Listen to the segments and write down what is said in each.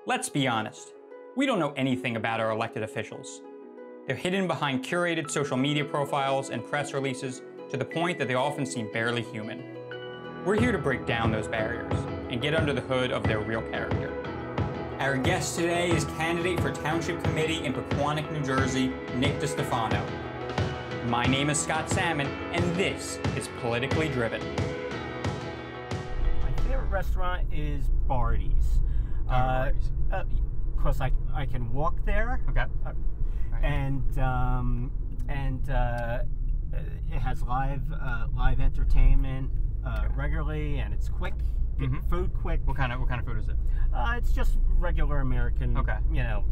Let's be honest, we don't know anything about our elected officials. They're hidden behind curated social media profiles and press releases to the point that they often seem barely human. We're here to break down those barriers and get under the hood of their real character. Our guest today is candidate for Township Committee in Pequannock, New Jersey, Nick DeStefano. My name is Scott Salmon, and this is Politically Driven. My favorite restaurant is Barty's. Because I can walk there. Okay. And it has live entertainment regularly, and it's quick. Food quick. What kind of food is it? It's just regular American. Okay. You know,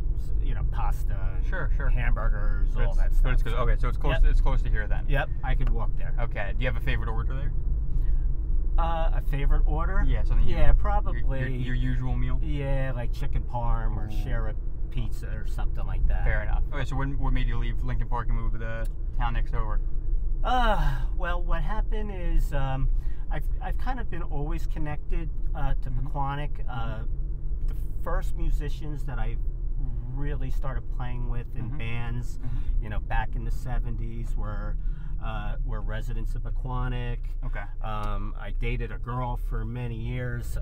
pasta. Sure. Hamburgers, all that stuff. But it's good. Okay, so it's close. Yep. It's close to here then. Yep, I could walk there. Okay. Do you have a favorite order there? A favorite order? Yeah, something. Probably your usual meal. Yeah, like chicken parm or share a pizza or something like that. Fair enough. Okay, so what made you leave Lincoln Park and move to the town next over? Well, what happened is I've kind of been always connected to Pequannock. The first musicians that I really started playing with in bands, back in the 70s were residents of Pequannock. Okay. I dated a girl for many years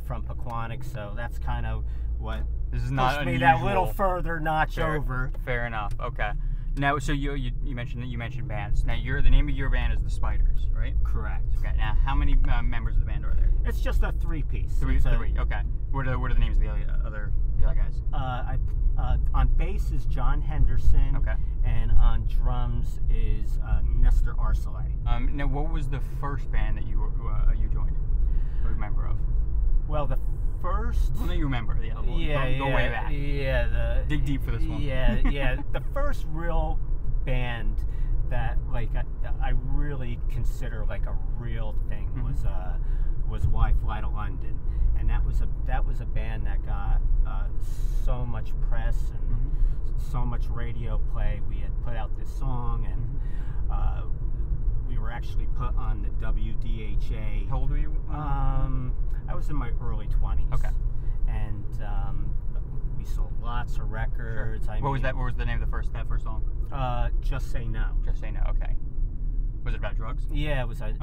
from Pequannock, so that's kind of what pushed me that little further notch over. Fair enough. Okay. Now, so you mentioned bands. Now, the name of your band is the Spiders, right? Correct. Okay. Now, how many members of the band are there? It's just a three-piece. Three. Okay. What are the names of the other guys? On bass is John Henderson. Okay. And on drums is Nestor Arcelay. Now, what was the first band that you joined? Or a member of? Well, the first. Well, no, you remember. Yeah. Go way back. Yeah. Dig deep for this one. Yeah. The first real band that I really consider like a real thing was Why Fly to London, and that was a band that got so much press and so much radio play. We had put out this song, and we were actually put on the WDHA. How old were you? I was in my early 20s. Okay. And we sold lots of records. Sure. What was the name of that first song? Just Say No. Just Say No. Okay. Was it about drugs? Yeah, it was. Okay.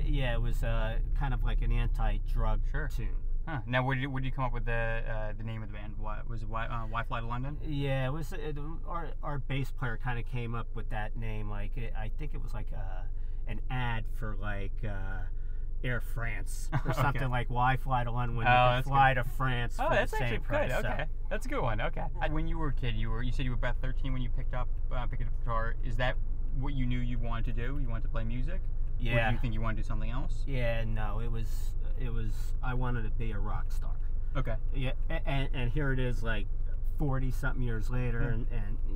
It was kind of like an anti-drug tune. Huh. Now, where did you come up with the name of the band? Why Fly to London? Yeah, it was. Our bass player kind of came up with that name. I think it was like an ad for Air France or something like Why Fly to London when you can fly to France for the same price. Good. Okay, that's a good one. Okay. When you were a kid, you said you were about 13 when you picked up the guitar. Is that what you knew you wanted to do? You wanted to play music? Yeah. Or do you think you wanted to do something else? Yeah, no, it was. I wanted to be a rock star. Okay. Yeah, and here it is, 40-something years later, and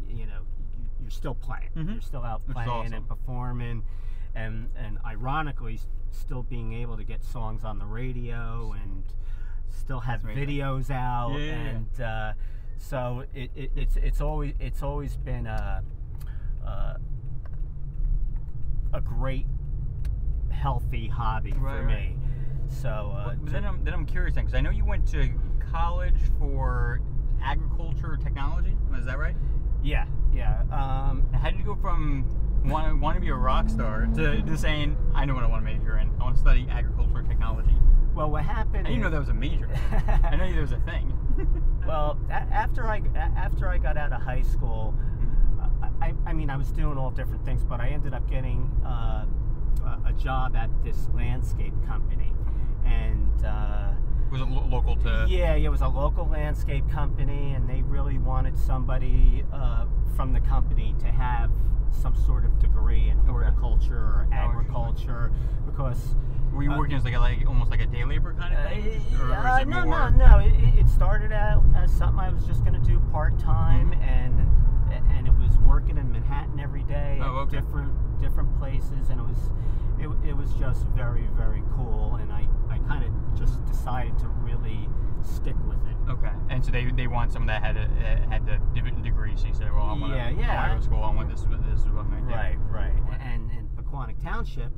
you're still playing. You're still out playing and performing, and ironically, still being able to get songs on the radio and still have videos out, and so it's always been a great, healthy hobby for me. So then I'm curious because I know you went to college for agriculture technology. Is that right? Yeah. How did you go from wanting to be a rock star to saying I know what I want to major in? I want to study agriculture technology. Well, what happened? I didn't know that was a major. I know there was a thing. Well, after I got out of high school, I mean I was doing all different things, but I ended up getting a job at this landscape company, and was it local to? Yeah, it was a local landscape company, and they really wanted somebody from the company to have some sort of degree in horticulture or agriculture, because. Were you working as almost like a day labor kind of thing? Or No. It started out as something I was just going to do part time, and it was working in Manhattan every day, different places, and it was just very, very cool, and I kind of just decided to really stick with it. Okay, and so they want someone that had the degree. So you said, well, I want to go to school. I want this is what I'm going to do. Right. And in Pequannock Township,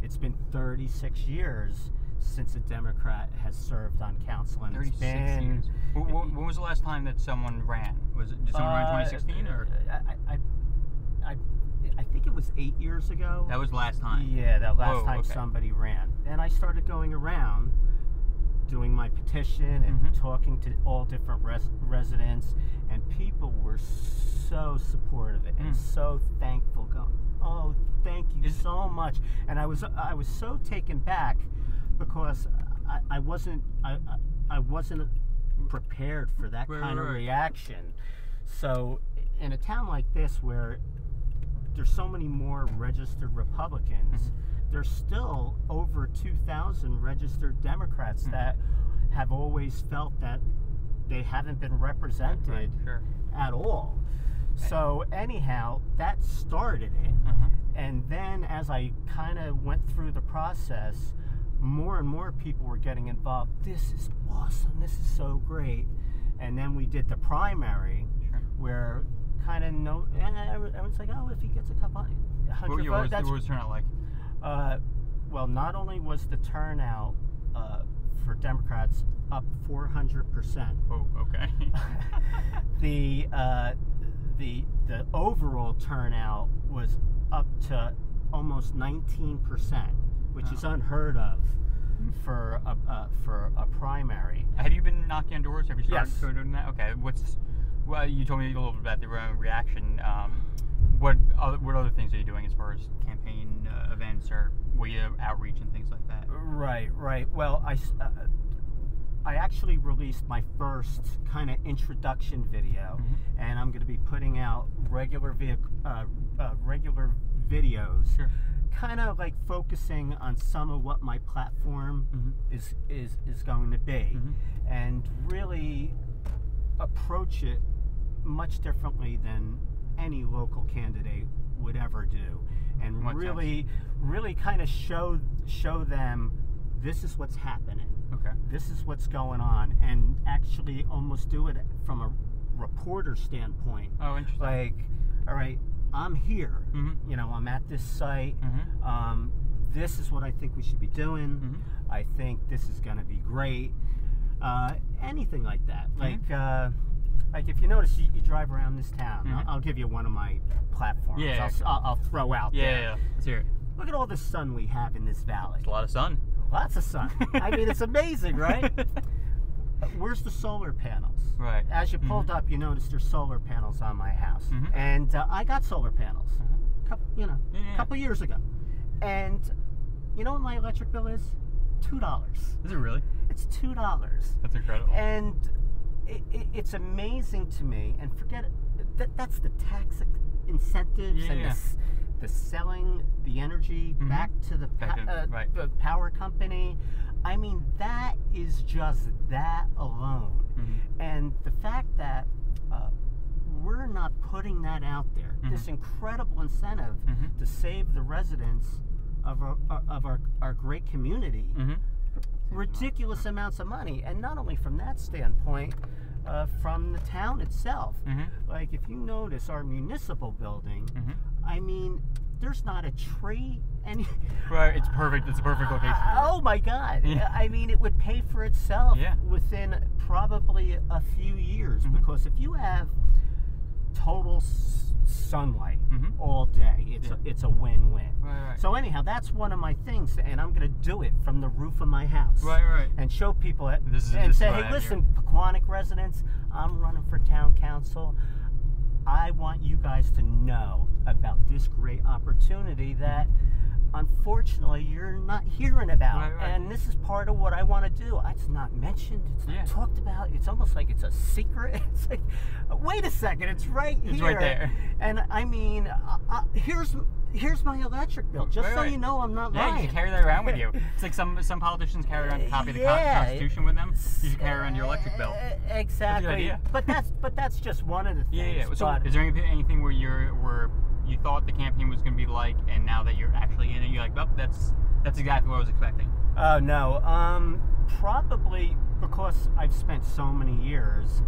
it's been 36 years since a Democrat has served on council, and 36 years. When was the last time that someone ran? Did someone run in 2016 or? I think it was 8 years ago. That was the last time. Yeah, that last time somebody ran, and I started going around, doing my petition and talking to all different residents, and people were so supportive and so thankful. Going, oh, thank you so much. And I was so taken back because I wasn't prepared for that kind of reaction. So in a town like this where there's so many more registered Republicans, there's still over 2,000 registered Democrats that have always felt that they haven't been represented at all. So anyhow, that started it. And then as I kind of went through the process, more and more people were getting involved. This is awesome. This is so great. And then we did the primary where kind of everyone's like, oh, if he gets a couple hundred votes, what was turnout like? Well, not only was the turnout for Democrats up 400%. Oh, okay. The overall turnout was up to almost 19%, which is unheard of for a primary. Have you been knocking on doors? Have you started doing that? Okay. Well, you told me a little bit about the reaction. What other things are you doing as far as campaign events or outreach and things like that? Right. Well, I actually released my first kind of introduction video, and I'm going to be putting out regular videos, kind of like focusing on some of what my platform is going to be, and really approach it much differently than any local candidate would ever do, and really kind of show them this is what's happening. Okay. This is what's going on, and actually almost do it from a reporter standpoint. Oh, interesting. Like, all right, I'm here. You know, I'm at this site. This is what I think we should be doing. I think this is going to be great. Anything like that. Like if you notice, you drive around this town. I'll give you one of my platforms. I'll throw out there. Yeah. Let's hear it. Look at all the sun we have in this valley. It's a lot of sun. Lots of sun. I mean, it's amazing, right? Where's the solar panels? Right. As you pulled up, you noticed there's solar panels on my house, and I got solar panels, couple years ago, and you know what my electric bill is? $2. Is it really? It's $2. That's incredible. And it's amazing to me. And forget it. That's the tax incentives and the selling the energy back to the power company. I mean, that is just that alone. And the fact that we're not putting that out there, this incredible incentive to save the residents of our great community, ridiculous amounts of money. And not only from that standpoint, from the town itself. Like, if you notice our municipal building, I mean, there's not a tree. Right, it's perfect. It's a perfect location. Oh my God! I mean, it would pay for itself within probably a few years, because if you have total sunlight all day, it's a win-win. Right. So anyhow, that's one of my things, and I'm going to do it from the roof of my house. Right. And show people it, and say, hey, listen, Pequannock residents, I'm running for town council. I want you guys to know about this great opportunity that unfortunately you're not hearing about. And this is part of what I want to do. It's not mentioned, it's not talked about. It's almost like it's a secret. It's like, wait a second, it's right here. It's right there. And I mean, here's my electric bill, just so you know I'm not lying. Yeah, you should carry that around with you. It's like some politicians carry around a copy of the Constitution with them. You should carry around your electric bill. Exactly. But that's just one of the things. So is there anything where you thought the campaign was going to be like, and now that you're actually in it, you're like, oh, that's exactly what I was expecting? Oh, no. Probably because I've spent so many years,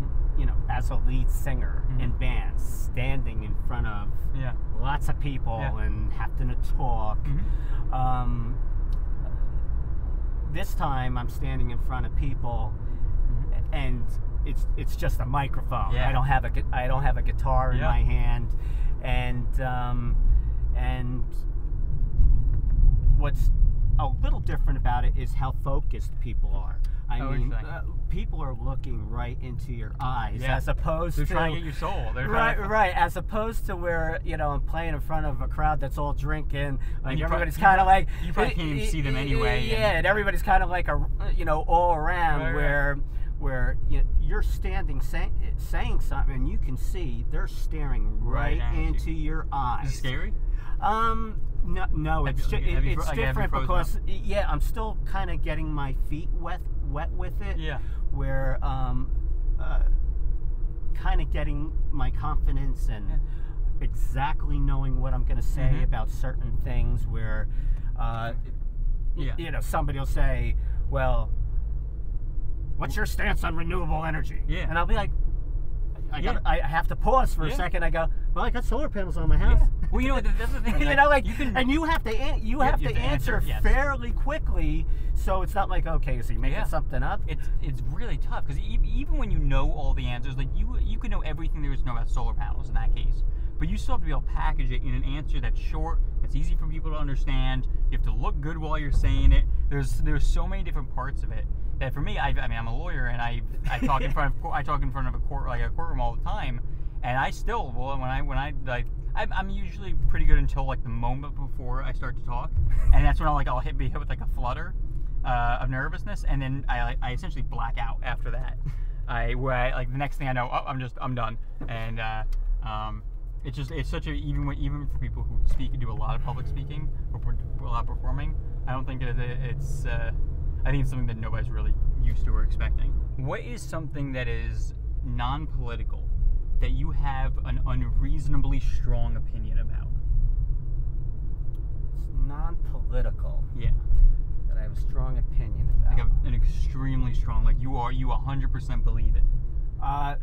as a lead singer in bands, standing in front of lots of people and having to talk. this time I'm standing in front of people, and it's just a microphone. Yeah. I don't have a guitar in my hand, and what's a little different about it is how focused people are. I mean, people are looking right into your eyes, as opposed to trying to get your soul. Right. As opposed to where I'm playing in front of a crowd that's all drinking. Like everybody's kind of like you probably can't even see them anyway. Yeah, and everybody's kind of like all around where you're standing saying something, and you can see they're staring right into your eyes. Is it scary? No, it's different because I'm still kind of getting my feet wet with it. Yeah. Where kind of getting my confidence and exactly knowing what I'm going to say about certain things. Where somebody will say, "Well, what's your stance on renewable energy?" Yeah. And I'll be like, I have to pause for a second. I go, well, I got solar panels on my house. Yeah. Well, that's the thing. You have to answer fairly quickly, so it's not like, okay, so you're making something up. It's really tough because even when you know all the answers, like you could know everything there is to know about solar panels in that case, but you still have to be able to package it in an answer that's short, that's easy for people to understand. You have to look good while you're saying it. There's so many different parts of it. That for me, I mean, I'm a lawyer, and I talk in front of a courtroom all the time, and I still I'm usually pretty good until like the moment before I start to talk, and that's when I'll be hit with like a flutter of nervousness, and then I essentially black out after that. The next thing I know, I'm done, and it's such a even for people who speak and do a lot of public speaking or a lot of performing, I don't think it's. I think it's something that nobody's really used to or expecting. What is something that is non-political that you have an unreasonably strong opinion about? It's non-political. Yeah. That I have a strong opinion about. Like an extremely strong, like you 100% believe it. I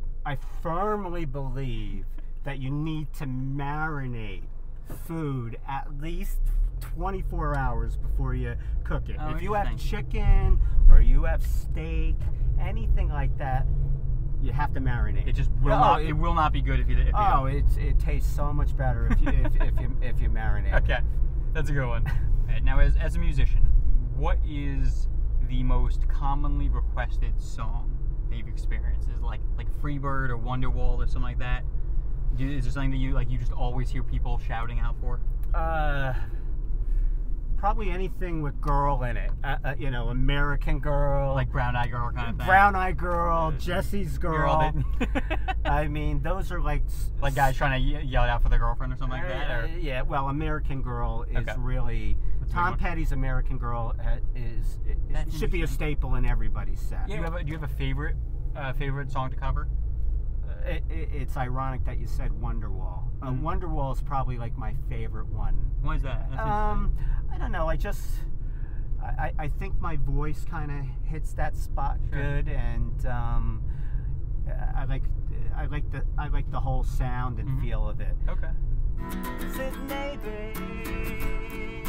firmly believe that you need to marinate food at least 24 hours before you cook it. If you have chicken or you have steak, anything like that, you have to marinate. It just will not be good if you don't. It tastes so much better if you marinate. Okay, that's a good one. Right, now, as a musician, what is the most commonly requested song that you've experienced? Is it like Freebird or Wonderwall or something like that? Is there something that you just always hear people shouting out for? Probably anything with girl in it. American Girl. Like Brown Eyed Girl kind of thing. Brown Eyed Girl, Jesse's Girl. I mean, those are like guys trying to yell it out for their girlfriend or something like that? Or? Yeah, well, American Girl is really... Tom Petty's American Girl should be a staple in everybody's set. Yeah. Do you have a favorite song to cover? It's ironic that you said Wonderwall. Wonderwall is probably like my favorite one. Why is that? I don't know. I think my voice kind of hits that spot good, and I like the whole sound and feel of it. Okay. Sydney, babe.